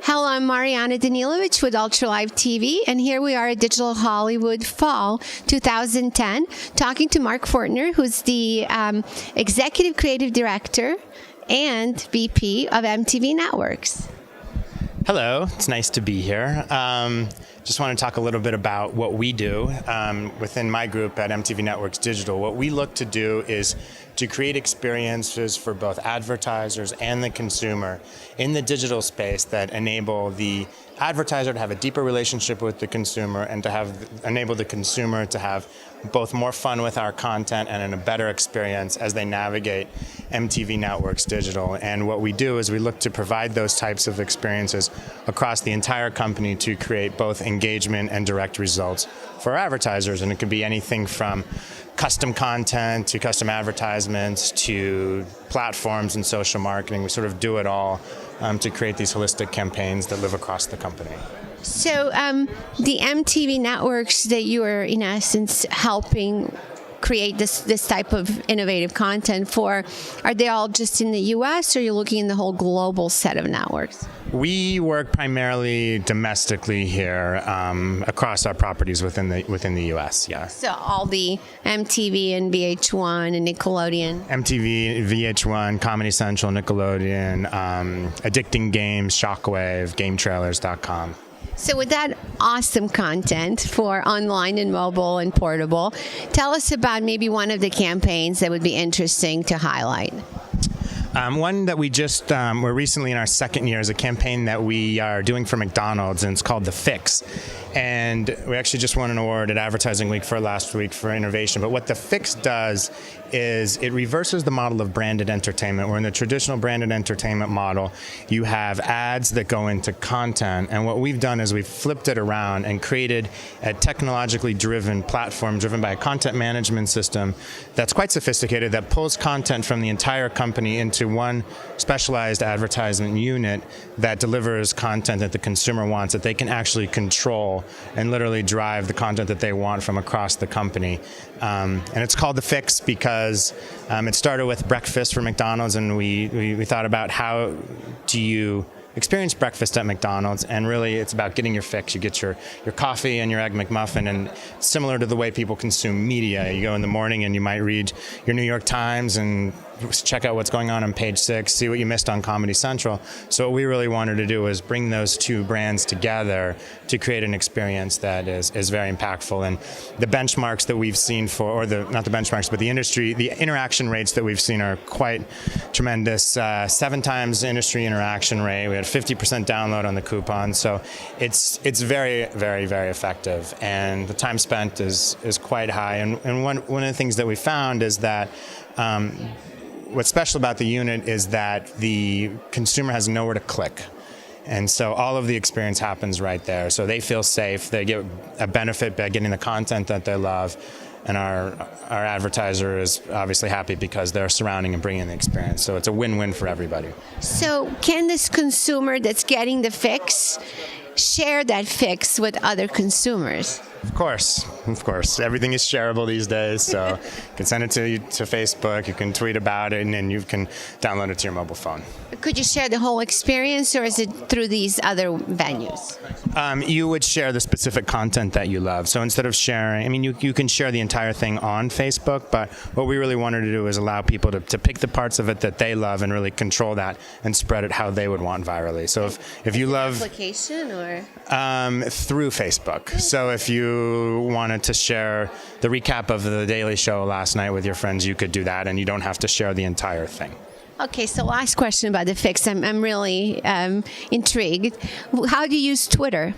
Hello, I'm Mariana Danilovich with Ultralive TV, and here we are at Digital Hollywood Fall 2010, talking to Mark Fortner, who's the Executive Creative Director and VP of MTV Networks. Hello, it's nice to be here. Just want to talk a little bit about what we do within my group at MTV Networks Digital. What we look to do is to create experiences for both advertisers and the consumer in the digital space that enable the advertiser to have a deeper relationship with the consumer and to enable the consumer to have both more fun with our content and a better experience as they navigate MTV Networks Digital. And what we do is we look to provide those types of experiences across the entire company to create both engagement and direct results for our advertisers. And it could be anything from custom content to custom advertisements to platforms and social marketing. We sort of do it all to create these holistic campaigns that live across the company. So the MTV networks that you are, in essence, helping create this type of innovative content for, are they all just in the U.S. or are you looking in the whole global set of networks? We work primarily domestically here across our properties within the U.S. Yeah. So all the MTV and VH1 and Nickelodeon. MTV, VH1, Comedy Central, Nickelodeon, Addicting Games, Shockwave, GameTrailers.com. So with that awesome content for online and mobile and portable, tell us about maybe one of the campaigns that would be interesting to highlight. One that we just we're recently in our second year is a campaign that we are doing for McDonald's, and it's called The Fix. And we actually just won an award at Advertising Week for last week for innovation. But what The Fix does is it reverses the model of branded entertainment, where in the traditional branded entertainment model, you have ads that go into content. And what we've done is we've flipped it around and created a technologically driven platform driven by a content management system that's quite sophisticated, that pulls content from the entire company into one specialized advertisement unit that delivers content that the consumer wants, that they can actually control and literally drive the content that they want from across the company. And it's called The Fix because it started with breakfast for McDonald's, and we thought about how do you experience breakfast at McDonald's, and really it's about getting your fix. You get your coffee and your Egg McMuffin, and similar to the way people consume media. You go in the morning and you might read your New York Times and check out what's going on page 6, see what you missed on Comedy Central. So what we really wanted to do was bring those two brands together to create an experience that is very impactful. And the benchmarks that we've seen not the benchmarks, but the industry, the interaction rates that we've seen are quite tremendous. 7 times industry interaction rate. We had 50% download on the coupon. So it's very, very, very effective. And the time spent is quite high. And one of the things that we found is that what's special about the unit is that the consumer has nowhere to click. And so all of the experience happens right there. So they feel safe. They get a benefit by getting the content that they love. And our advertiser is obviously happy because they're surrounding and bringing the experience. So it's a win-win for everybody. So can this consumer that's getting the fix share that fix with other consumers? Of course. Everything is shareable these days, so you can send it to Facebook, you can tweet about it, and then you can download it to your mobile phone. Could you share the whole experience, or is it through these other venues? You would share the specific content that you love. So instead of sharing, you can share the entire thing on Facebook, but what we really wanted to do is allow people to pick the parts of it that they love and really control that and spread it how they would want virally. So if you love... Application or? Through Facebook. So if you wanted to share the recap of the Daily Show last night with your friends, you could do that, and you don't have to share the entire thing. Okay, so last question about the fix. I'm really intrigued. How do you use Twitter?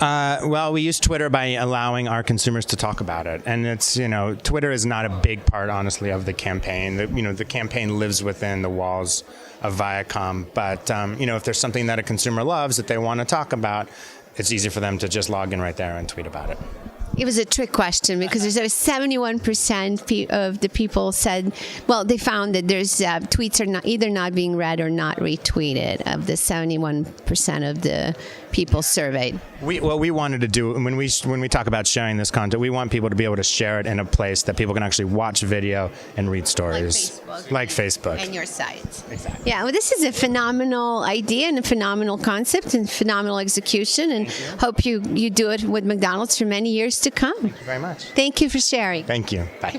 Well, we use Twitter by allowing our consumers to talk about it, and it's Twitter is not a big part, honestly, of the campaign. The campaign lives within the walls of Viacom, but if there's something that a consumer loves that they want to talk about, it's easy for them to just log in right there and tweet about it. It was a trick question because there's 71% of the people said, well, they found that there's tweets are either not being read or not retweeted of the 71% of the people surveyed. What we wanted to do when we talk about sharing this content, we want people to be able to share it in a place that people can actually watch video and read stories. Like Facebook. And your site. Exactly. Yeah, well, this is a phenomenal idea and a phenomenal concept and phenomenal execution, and hope you do it with McDonald's for many years to come. Thank you very much. Thank you for sharing. Thank you. Bye.